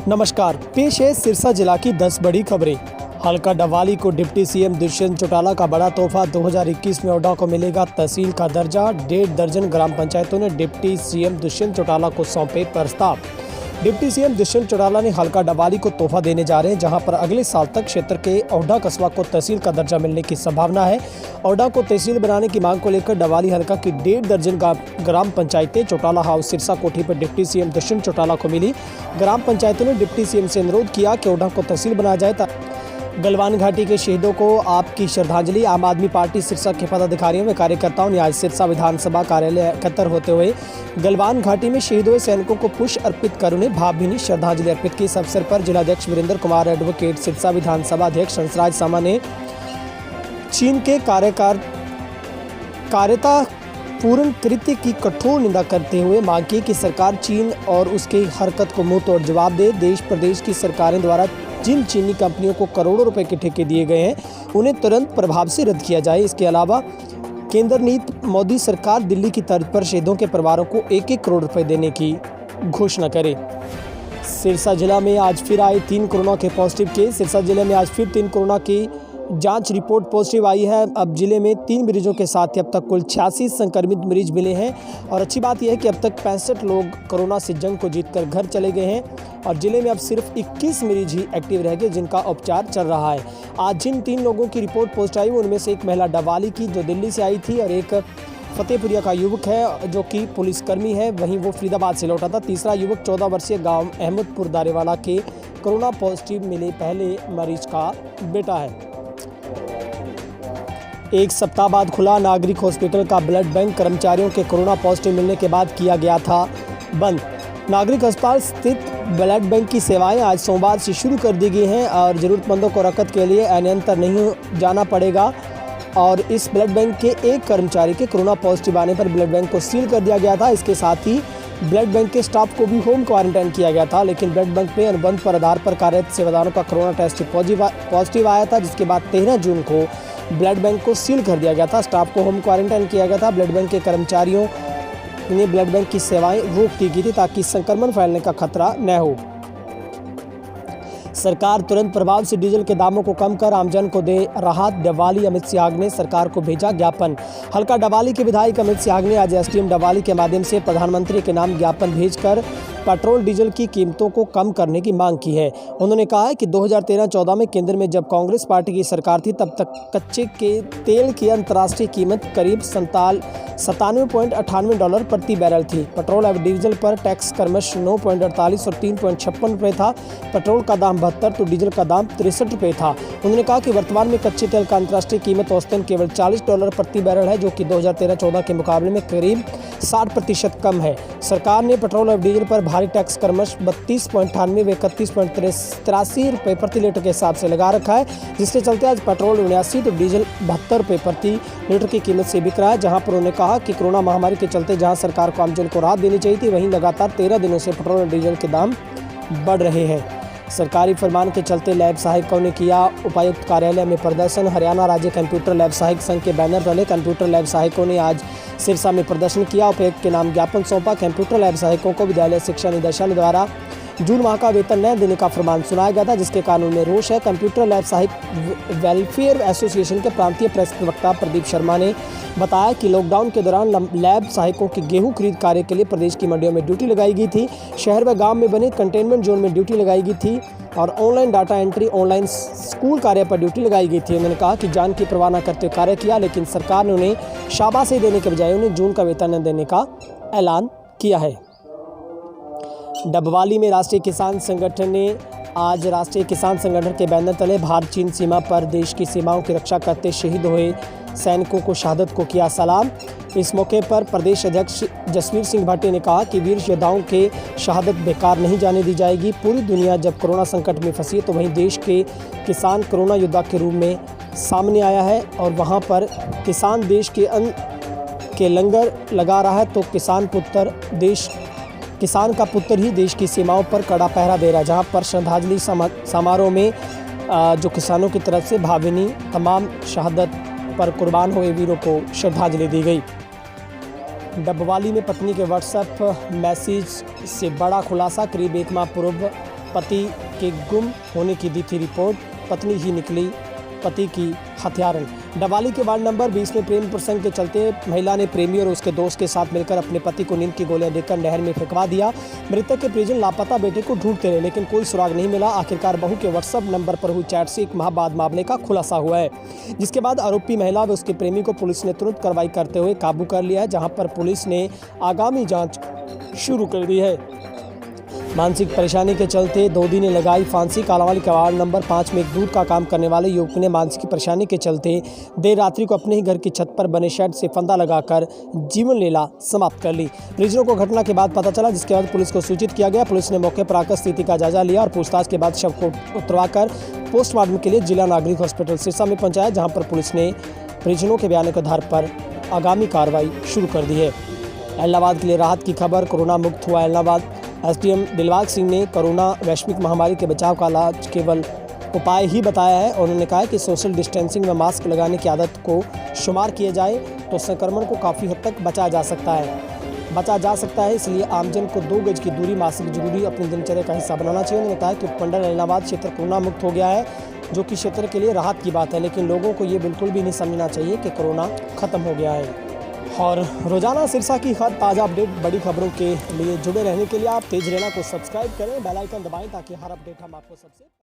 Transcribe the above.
नमस्कार, पेश है सिरसा जिला की 10 बड़ी खबरें। हल्का डवाली को डिप्टी सीएम दुष्यंत चौटाला का बड़ा तोहफा। 2021 में ओडा को मिलेगा तहसील का दर्जा। 1.5 दर्जन ग्राम पंचायतों ने डिप्टी सीएम दुष्यंत चौटाला को सौंपे प्रस्ताव। डिप्टी सीएम दुष्यंत चौटाला ने हल्का डवाली को तोहफा देने जा रहे हैं, जहां पर अगले साल तक क्षेत्र के ओडा कस्बा को तहसील का दर्जा मिलने की संभावना है। ओडा को तहसील बनाने की मांग को लेकर डवाली हल्का की 1.5 दर्जन ग्राम पंचायतें चौटाला हाउस सिरसा कोठी पर डिप्टी सीएम दुष्यंत चौटाला को मिली। ग्राम पंचायतों ने डिप्टी सीएम से अनुरोध किया कि ओडा को तहसील बनाया जाए। गलवान घाटी के शहीदों को आपकी श्रद्धांजलि। आम आदमी पार्टी सिरसा के पदाधिकारियों व कार्यकर्ताओं ने आज सिरसा विधानसभा कार्यालय एकत्र होते हुए गलवान घाटी में शहीद हुए सैनिकों को पुष्प अर्पित कर उन्हें भावभीनी श्रद्धांजलि अर्पित की। इस अवसर पर जिलाध्यक्ष वीरेंद्र कुमार, एडवोकेट, सिरसा विधानसभा अध्यक्ष हंसराज सामा ने चीन के कार्यता पूर्ण कृत्य की कठोर निंदा करते हुए मांग की कि सरकार चीन और उसकी हरकत को मुंह तोड़ जवाब दे। देश प्रदेश की सरकारें द्वारा जिन चीनी कंपनियों को करोड़ों रुपए के ठेके दिए गए हैं, उन्हें तुरंत प्रभाव से रद्द किया जाए। इसके अलावा केंद्र नीति मोदी सरकार दिल्ली की तर्ज पर शहीदों के परिवारों को 1-1 करोड़ रुपए देने की घोषणा करे। सिरसा जिला में आज फिर आए 3 कोरोना के पॉजिटिव केस। सिरसा जिले में आज फिर 3 कोरोना की जांच रिपोर्ट पॉजिटिव आई है। अब जिले में 3 मरीजों के साथ अब तक कुल 86 संक्रमित मरीज मिले हैं। और अच्छी बात यह है कि अब तक 65 लोग कोरोना से जंग को जीतकर घर चले गए हैं और जिले में अब सिर्फ 21 मरीज ही एक्टिव रह गए, जिनका उपचार चल रहा है। आज जिन 3 लोगों की रिपोर्ट पॉजिटिव आई, उनमें से एक महिला डवाली की जो दिल्ली से आई थी और एक फतेहपुरिया का युवक है जो कि पुलिसकर्मी है, वहीं वो फरीदाबाद से लौटा था। तीसरा युवक 14 वर्षीय गाँव अहमदपुर दारेवाला के कोरोना पॉजिटिव मिले पहले मरीज का बेटा है। एक सप्ताह बाद खुला नागरिक हॉस्पिटल का ब्लड बैंक। कर्मचारियों के कोरोना पॉजिटिव मिलने के बाद किया गया था बंद। नागरिक अस्पताल स्थित ब्लड बैंक की सेवाएं आज सोमवार से शुरू कर दी गई हैं और ज़रूरतमंदों को रकत के लिए अन्यंतर नहीं जाना पड़ेगा। और इस ब्लड बैंक के एक कर्मचारी के कोरोना पॉजिटिव आने पर ब्लड बैंक को सील कर दिया गया था। इसके साथ ही ब्लड बैंक के स्टाफ को भी होम क्वारंटाइन किया गया था, लेकिन ब्लड बैंक में अनुबंध पर आधार पर कार्यरत सेवादारों का कोरोना टेस्ट पॉजिटिव आया था, जिसके बाद 13 जून को ब्लड बैंक को सील कर दिया गया था। स्टाफ को होम क्वारंटाइन किया गया था। ब्लड बैंक के कर्मचारियों ने ब्लड बैंक की सेवाएं रोक दी गई थी ताकि संक्रमण फैलने का खतरा न हो। सरकार तुरंत प्रभाव से डीजल के दामों को कम कर आमजन को दे राहत। डवाली अमित सियाग ने सरकार को भेजा ज्ञापन। हल्का डवाली के विधायक अमित सियाग ने आज एसडीएम डवाली के माध्यम से प्रधानमंत्री के नाम ज्ञापन भेजकर पेट्रोल डीजल की कीमतों को कम करने की मांग की है। उन्होंने कहा है कि 2013-14 में केंद्र में जब कांग्रेस पार्टी की सरकार थी, तब तक कच्चे के तेल की अंतर्राष्ट्रीय कीमत करीब $97.98 प्रति बैरल थी। पेट्रोल और डीजल पर टैक्स क्रमश 9.48 और 3.56 रुपये था। पेट्रोल का दाम 72 तो डीजल का दाम 63 रुपये था। उन्होंने कहा कि वर्तमान में कच्चे तेल का अंतर्राष्ट्रीय कीमत औसतन केवल $40 प्रति बैरल है, जो कि 2013-14 के मुकाबले में करीब 60% कम है। सरकार ने पेट्रोल और डीजल पर भारी टैक्स क्रमश 32.98 व 31.83 रुपये प्रति लीटर के हिसाब से लगा रखा है, जिसके चलते आज पेट्रोल 79 तो डीजल 72 रुपये प्रति लीटर की कीमत से बिक रहा है। जहां पर उन्होंने कहा कि कोरोना महामारी के चलते जहां सरकार को आमजन को राहत देनी चाहिए थी, वहीं लगातार 13 दिनों से पेट्रोल और डीजल के दाम बढ़ रहे हैं। सरकारी फरमान के चलते लैब सहायकों ने किया उपायुक्त कार्यालय में प्रदर्शन। हरियाणा राज्य कंप्यूटर लैब सहायक संघ के बैनर तले कंप्यूटर लैब सहायकों ने आज सिरसा में प्रदर्शन किया। उपायुक्त के नाम ज्ञापन सौंपा। कंप्यूटर लैब सहायकों को विद्यालय शिक्षा निदेशालय द्वारा जून माह का वेतन न देने का फरमान सुनाया गया था, जिसके कानून में रोष है। कंप्यूटर लैब सहायक वेलफेयर एसोसिएशन के प्रांतीय प्रेस प्रवक्ता प्रदीप शर्मा ने बताया कि लॉकडाउन के दौरान लैब सहायकों की गेहूं खरीद कार्य के लिए प्रदेश की मंडियों में ड्यूटी लगाई गई थी। शहर व गांव में बने कंटेनमेंट जोन में ड्यूटी लगाई गई थी और online data entry, online school कार्य पर ड्यूटी लगाई गई थी। उन्होंने कहा कि जान की परवाह न करते कार्य किया, लेकिन सरकार ने उन्हें शाबाशी देने के बजाय उन्हें जून का वेतन न देने का ऐलान किया है। डबवाली में राष्ट्रीय किसान संगठन ने आज राष्ट्रीय किसान संगठन के बैनर तले भारत चीन सीमा पर देश की सीमाओं की रक्षा करते शहीद हुए सैनिकों को शहादत को किया सलाम। इस मौके पर प्रदेश अध्यक्ष जसवीर सिंह भाटी ने कहा कि वीर योद्धाओं के शहादत बेकार नहीं जाने दी जाएगी। पूरी दुनिया जब कोरोना संकट में फंसी है, तो वहीं देश के किसान कोरोना योद्धा के रूप में सामने आया है और वहां पर किसान देश के अन्न के लंगर लगा रहा है, तो किसान का पुत्र ही देश की सीमाओं पर कड़ा पहरा दे रहा है। जहां पर श्रद्धांजलि समारोह में जो किसानों की तरफ से भावभीनी तमाम शहादत पर कुर्बान हुए वीरों को श्रद्धांजलि दी गई। डबवाली में पत्नी के व्हाट्सएप मैसेज से बड़ा खुलासा। करीब 1 माह पूर्व पति के गुम होने की दी थी रिपोर्ट, पत्नी ही निकली पति की हत्यारन। डबाली के वार्ड नंबर 20 में प्रेम प्रसंग के चलते महिला ने प्रेमी और उसके दोस्त के साथ मिलकर अपने पति को नींद की गोलियां देकर नहर में फेंकवा दिया। मृतक के परिजन लापता बेटे को ढूंढते रहे लेकिन कोई सुराग नहीं मिला। आखिरकार बहू के व्हाट्सएप नंबर पर हुई चैट से 1 माह बाद मामले का खुलासा हुआ है, जिसके बाद आरोपी महिला व उसके प्रेमी को पुलिस ने तुरंत कार्रवाई करते हुए काबू कर लिया है, जहाँ पर पुलिस ने आगामी जाँच शुरू कर दी है। मानसिक परेशानी के चलते 2 दिन लगाई फांसी। कालांवाली के वार्ड नंबर 5 में एक दूध का काम करने वाले युवक ने मानसिक परेशानी के चलते देर रात्रि को अपने ही घर की छत पर बने शेड से फंदा लगाकर जीवन लीला समाप्त कर ली। परिजनों को घटना के बाद पता चला, जिसके बाद पुलिस को सूचित किया गया। पुलिस ने मौके पर आकर स्थिति का जायजा लिया और पूछताछ के बाद शव को उतरवाकर पोस्टमार्टम के लिए जिला नागरिक हॉस्पिटल सिरसा में पहुँचाया, जहाँ पर पुलिस ने परिजनों के बयानों के आधार पर आगामी कार्रवाई शुरू कर दी है। इलाहाबाद के लिए राहत की खबर। कोरोना मुक्त हुआ इलाहाबाद। एसडीएम दिलबाग सिंह ने कोरोना वैश्विक महामारी के बचाव का इलाज केवल उपाय ही बताया है। उन्होंने कहा कि सोशल डिस्टेंसिंग व मास्क लगाने की आदत को शुमार किया जाए तो संक्रमण को काफ़ी हद तक बचा जा सकता है। इसलिए आमजन को 2 गज की दूरी, मास्क जरूरी अपनी दिनचर्या का हिस्सा बनाना चाहिए। उन्होंने कहा कि उपमंडल इलाहाबाद क्षेत्र कोरोना मुक्त हो गया है, जो कि क्षेत्र के लिए राहत की बात है, लेकिन लोगों को ये बिल्कुल भी नहीं समझना चाहिए कि कोरोना खत्म हो गया है। और रोजाना सिरसा की हर ताज़ा अपडेट, बड़ी खबरों के लिए जुड़े रहने के लिए आप तेज रहना को सब्सक्राइब करें, बेल आइकन दबाएं ताकि हर अपडेट हम आपको सबसे